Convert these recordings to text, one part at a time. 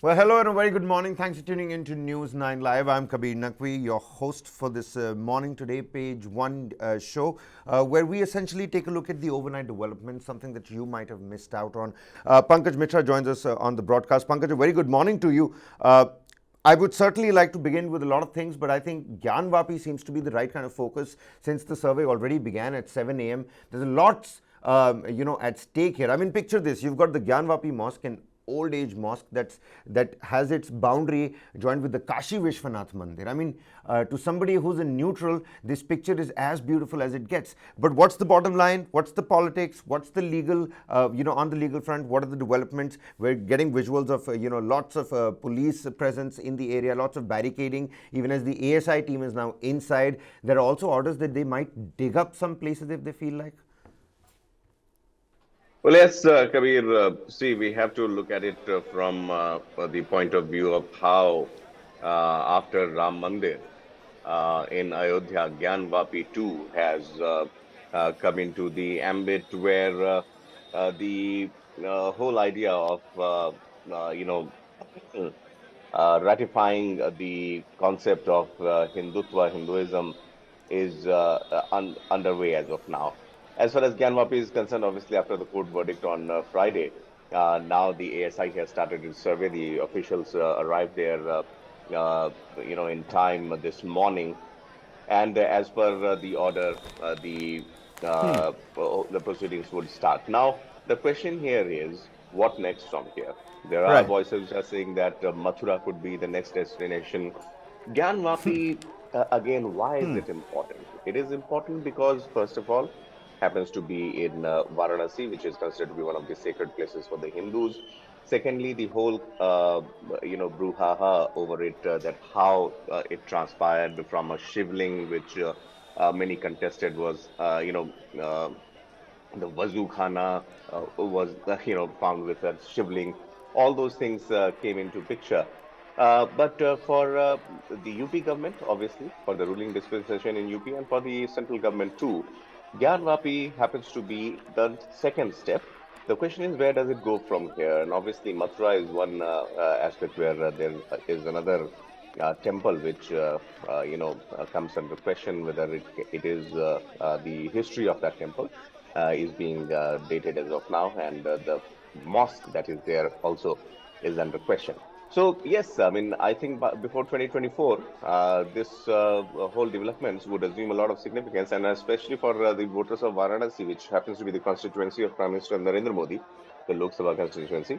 Well, hello and a very good morning. Thanks for tuning in to News9 Live. I'm Kabir Naqvi, your host for this Morning Today Page 1 show, where we essentially take a look at the overnight developments, something that you might have missed out on. Pankaj Mitra joins us on the broadcast. Pankaj, a very good morning to you. I would certainly like to begin with a lot of things, but I think Gyanvapi seems to be the right kind of focus since the survey already began at 7 a.m. There's lots, at stake here. I mean, picture this. You've got the Gyanvapi Mosque and old age mosque that has its boundary joined with the Kaashi Vishwanath Mandir. I mean, to somebody who's a neutral, this picture is as beautiful as it gets. But what's the bottom line? What's the politics? What's the legal, on the legal front? What are the developments? We're getting visuals of, lots of police presence in the area, lots of barricading, even as the ASI team is now inside. There are also orders that they might dig up some places if they feel like. Well, yes, Kabir, see, we have to look at it from the point of view of how, after Ram Mandir in Ayodhya, Gyanvapi too has come into the ambit where the whole idea of, ratifying the concept of Hinduism is underway as of now. As far as Gyanvapi is concerned, obviously after the court verdict on Friday, now the ASI has started its survey. The officials arrived there, in time this morning, and as per the order, the proceedings would start. Now, the question here is, what next from here? There are Right. voices which are saying that Mathura could be the next destination. Gyanvapi, again, why is it important? It is important because, first of all, happens to be in Varanasi, which is considered to be one of the sacred places for the Hindus. Secondly, the whole, brouhaha over it, that how it transpired from a shivling, which many contested was, the Wazoo Khana was, found with a shivling. All those things came into picture. But for the UP government, obviously, for the ruling dispensation in UP and for the central government too, Gyanvapi happens to be the second step. The question is, where does it go from here? And obviously, Mathura is one aspect where there is another temple which, comes under question whether it is the history of that temple is being dated as of now, and the mosque that is there also is under question. So yes, I mean, I think before 2024, this whole developments would assume a lot of significance, and especially for the voters of Varanasi, which happens to be the constituency of Prime Minister Narendra Modi, the Lok Sabha constituency.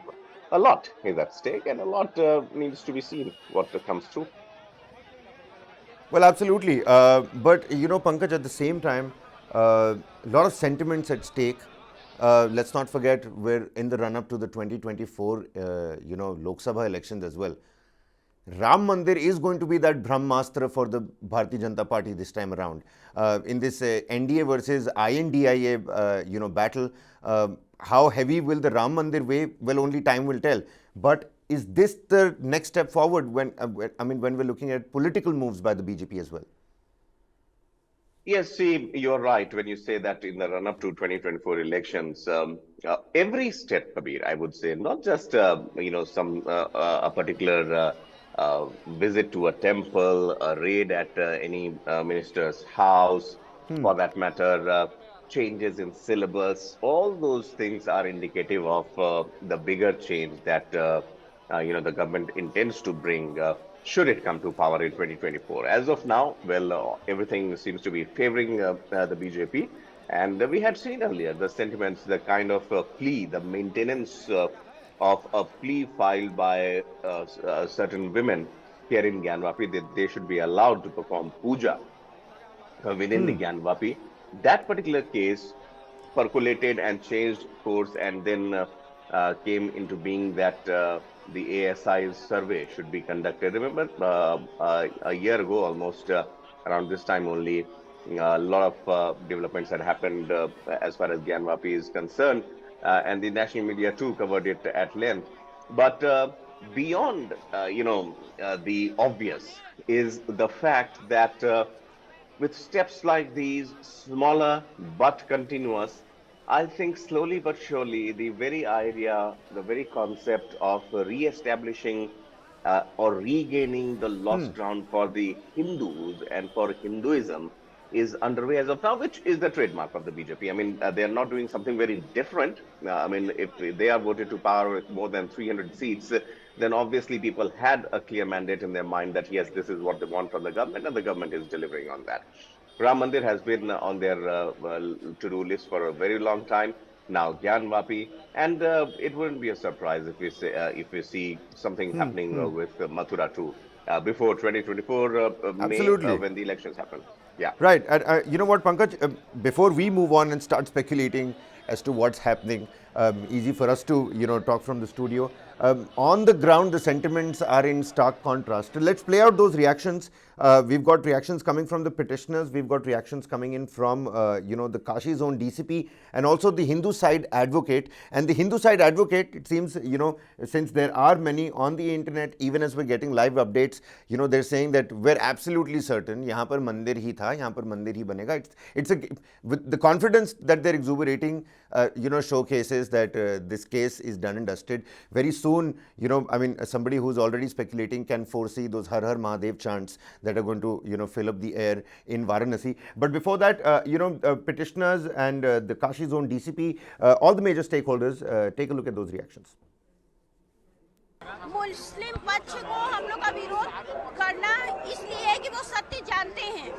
A lot is at stake, and a lot needs to be seen what comes through. Well, absolutely. But, Pankaj, at the same time, a lot of sentiments at stake. Let's not forget we're in the run up to the 2024, Lok Sabha elections as well. Ram Mandir is going to be that Brahmastra for the Bharatiya Janata Party this time around. In this NDA versus INDIA, battle, how heavy will the Ram Mandir weigh? Well, only time will tell. But is this the next step forward when we're looking at political moves by the BJP as well? Yes, see, you're right when you say that in the run-up to 2024 elections, every step, Kabir, I would say, not just a particular visit to a temple, a raid at any minister's house, for that matter, changes in syllabus, all those things are indicative of the bigger change that the government intends to bring. Should it come to power in 2024? As of now, well, everything seems to be favoring the BJP. And we had seen earlier the sentiments, the kind of plea, the maintenance of a plea filed by certain women here in Gyanvapi that they should be allowed to perform puja within the Gyanvapi. That particular case percolated and changed course, and then came into being that the ASI's survey should be conducted. Remember, a year ago, almost around this time only, a lot of developments had happened as far as Gyanvapi is concerned, and the national media too covered it at length. But beyond, the obvious is the fact that with steps like these, smaller but continuous, I think slowly but surely, the very idea, the very concept of re-establishing or regaining the lost ground for the Hindus and for Hinduism is underway as of now, which is the trademark of the BJP. I mean, they are not doing something very different. I mean, if they are voted to power with more than 300 seats, then obviously people had a clear mandate in their mind that yes, this is what they want from the government, and the government is delivering on that. Ram Mandir has been on their to-do list for a very long time. Now Gyanvapi, and it wouldn't be a surprise if we see something happening with Mathura too before 2024 May Absolutely. when the elections happen. Yeah. Right. And you know what, Pankaj? Before we move on and start speculating as to what's happening, easy for us to talk from the studio. On the ground, the sentiments are in stark contrast. Let's play out those reactions. We've got reactions coming from the petitioners. We've got reactions coming in from the Kashi Zone DCP and also the Hindu side advocate. And the Hindu side advocate, it seems, since there are many on the internet, even as we're getting live updates, they're saying that we're absolutely certain यहाँ पर मंदिर ही था, यहाँ पर मंदिर ही बनेगा. It's a with the confidence that they're exuberating, showcases that this case is done and dusted. Very soon, I mean, somebody who's already speculating can foresee those Har Har Mahadev chants that are going to, fill up the air in Varanasi. But before that, petitioners and the Kashi Zone DCP, all the major stakeholders, take a look at those reactions. मुस्लिम पक्ष को हम लोग का विरोध करना इसलिए है कि वो सत्य जानते हैं,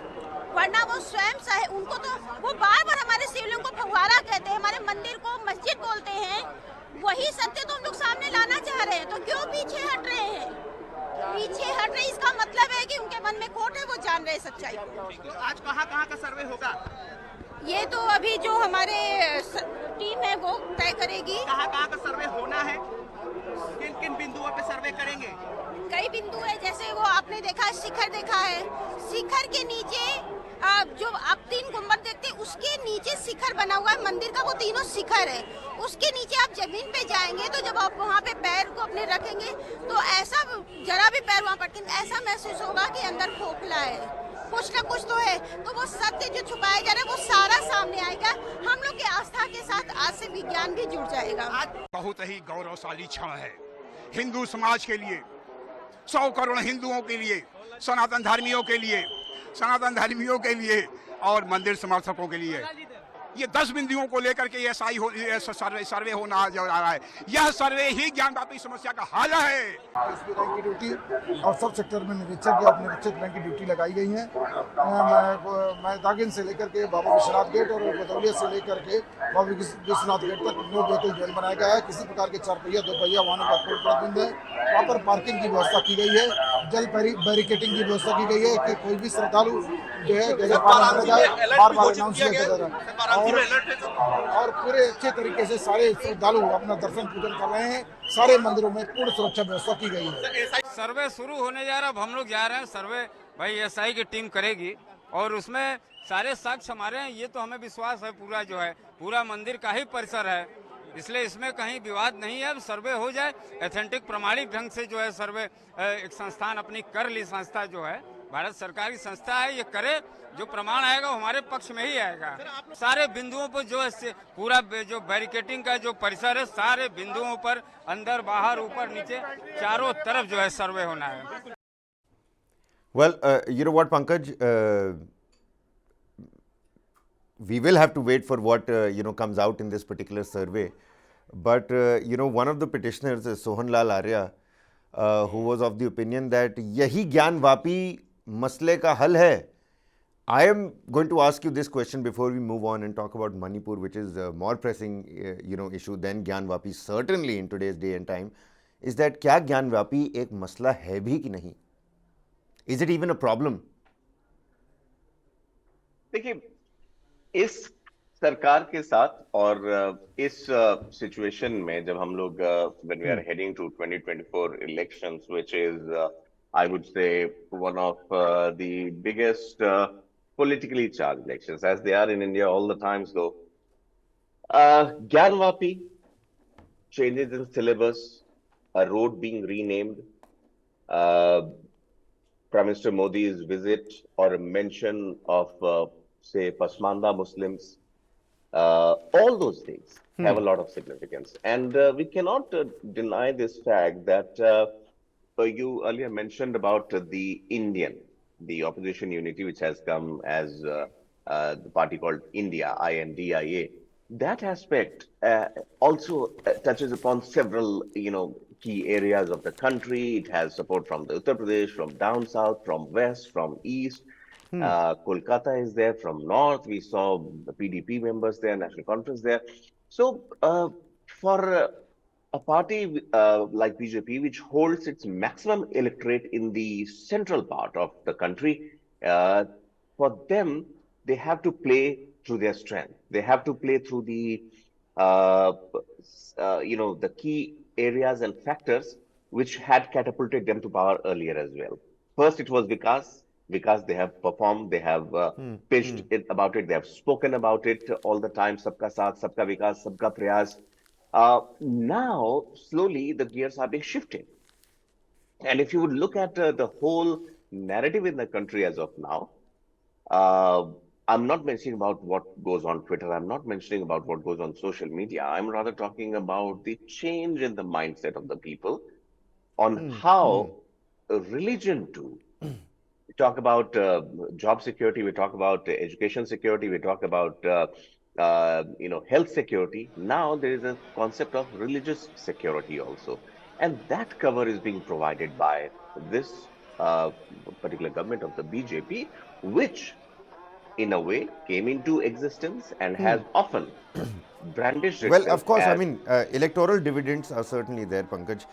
वरना वो स्वयं उनको तो वो बार बार हमारे शिवलिंग को फव्वारा कहते हैं, हमारे मंदिर को मस्जिद बोलते हैं. वही सत्य तो हम लोग सामने लाना चाह रहे हैं, तो क्यों पीछे हट रहे हैं? पीछे हट रहे इसका मतलब है कि उनके मन में खोट है, वो जान रहे सच्चाई को. तो आज कहाँ का सर्वे होगा? ये तो अभी जो हमारे टीम है वो तय करेगी. कहाँ का सर्वे होना है, किन किन बिंदुओं पे सर्वे करेंगे? कई बिंदु है, जैसे वो आपने देखा शिखर देखा है, शिखर के नीचे जो आप 3 गुंबद देखते हैं उसके नीचे शिखर बना हुआ है मंदिर का, वो तीनों शिखर है. उसके नीचे आप जमीन पे जाएंगे तो जब आप वहाँ पे पैर को अपने रखेंगे तो ऐसा जरा भी पैर वहाँ पटके ऐसा महसूस होगा कि अंदर खोखला है, कुछ ना कुछ तो है. तो वो सत्य जो छुपाया जा रहा है वो सारा सामने आएगा. हम लोग की आस्था के साथ आज से विज्ञान भी जुड़ जाएगा. आज बहुत ही गौरवशाली क्षण है हिंदू समाज के लिए, 100 करोड़ हिंदुओं के लिए, सनातन धर्मियों के लिए, और मंदिर समर्थकों के लिए. ये 10 बिंदुओं को लेकर के ASI सर्वे होना जा रहा है. यह सर्वे ही ज्ञानवापी समस्या का हल है. एसपी रैंक की ड्यूटी और सब सेक्टर में निरीक्षक या निरीक्षक रैंक की ड्यूटी लगाई गई है. मैं दागिन से लेकर के बाबा विश्वनाथ गेट और बदौलिया से लेकर के बाबा विश्वनाथ गेट तक नो व्हीकल जोन बनाया गया है. किसी प्रकार के 4 पहिया 2 पहिया वाहनों का कोई प्रतिबंध है. वहाँ पर पार्किंग की व्यवस्था की गई है, जल बैरिकेटिंग की व्यवस्था की गई है कि कोई भी श्रद्धालु जो है बार अनाउंस किया जा रहा है. और पूरे अच्छे तरीके से सारे श्रद्धालु अपना दर्शन पूजन कर रहे हैं. सारे मंदिरों में पूर्ण सुरक्षा व्यवस्था की गई है. सर्वे शुरू होने जा रहा है, अब हम लोग जा रहे हैं. सर्वे भाई ASI की टीम करेगी और उसमें सारे साक्ष्य हमारे हैं. ये तो हमें विश्वास है, पूरा जो है पूरा मंदिर का ही परिसर है, इसलिए इसमें कहीं विवाद नहीं है. अब सर्वे हो जाए एथेंटिक प्रमाणिक ढंग से जो है सर्वे एक संस्थान अपनी कर ली, संस्था जो है भारत सरकार की संस्था है, ये करे, जो प्रमाण आएगा वो हमारे पक्ष में ही आएगा. सारे बिंदुओं पर जो है पूरा जो बैरिकेटिंग का जो परिसर है, सारे बिंदुओं पर अंदर बाहर ऊपर नीचे चारों तरफ जो है सर्वे होना है. Well, you know what, Pankaj, we will have to wait for what comes out in this particular survey. But one of the petitioners, Sohan Lal Arya, who was of the opinion that yahi Gyanvapi masle ka hal hai. I am going to ask you this question before we move on and talk about Manipur, which is a more pressing issue than Gyanvapi certainly in today's day and time. Is that क्या ज्ञानवापी एक मसला है भी कि नहीं? Is it even a problem? देखिए, इस सरकार के साथ और इस सिचुएशन में जब हम लोग when we are heading to 2024 elections, which is I would say one of the biggest politically charged elections, as they are in India all the times though. Gyanvapi, changes in syllabus, a road being renamed, Prime Minister Modi's visit or a mention of, say, Pasmanda Muslims, All those things have a lot of significance. And we cannot deny this fact that you earlier mentioned about the opposition unity, which has come as the party called India, INDIA. That aspect also touches upon several, key areas of the country. It has support from the Uttar Pradesh, from down south, from west, from east. Kolkata is there from north. We saw the PDP members there, National Conference there. So, for a party like BJP, which holds its maximum electorate in the central part of the country, for them, they have to play through their strength. They have to play through uh, the key areas and factors which had catapulted them to power earlier as well. First, it was Vikas. Vikas, they have performed, they have pitched it about it, they have spoken about it all the time. Sabka Saath, Sabka Vikas, Sabka Prayas. Now, slowly, the gears are being shifted. And if you would look at the whole narrative in the country as of now, uh, I'm not mentioning about what goes on Twitter. I'm not mentioning about what goes on social media. I'm rather talking about the change in the mindset of the people on how religion too. We talk about job security. We talk about education security. We talk about health security. Now there is a concept of religious security also, and that cover is being provided by this particular government of the BJP, which in a way came into existence and has often brandished Well, itself of course, I as mean, electoral dividends are certainly there, Pankaj.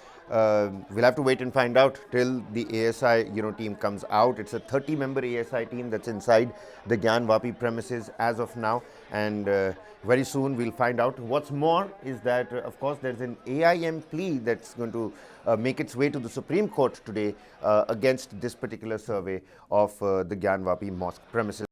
We'll have to wait and find out till the ASI, team comes out. It's a 30-member ASI team that's inside the Gyanvapi premises as of now, and very soon we'll find out. What's more is that, of course, there's an AIM plea that's going to make its way to the Supreme Court today against this particular survey of the Gyanvapi Mosque premises.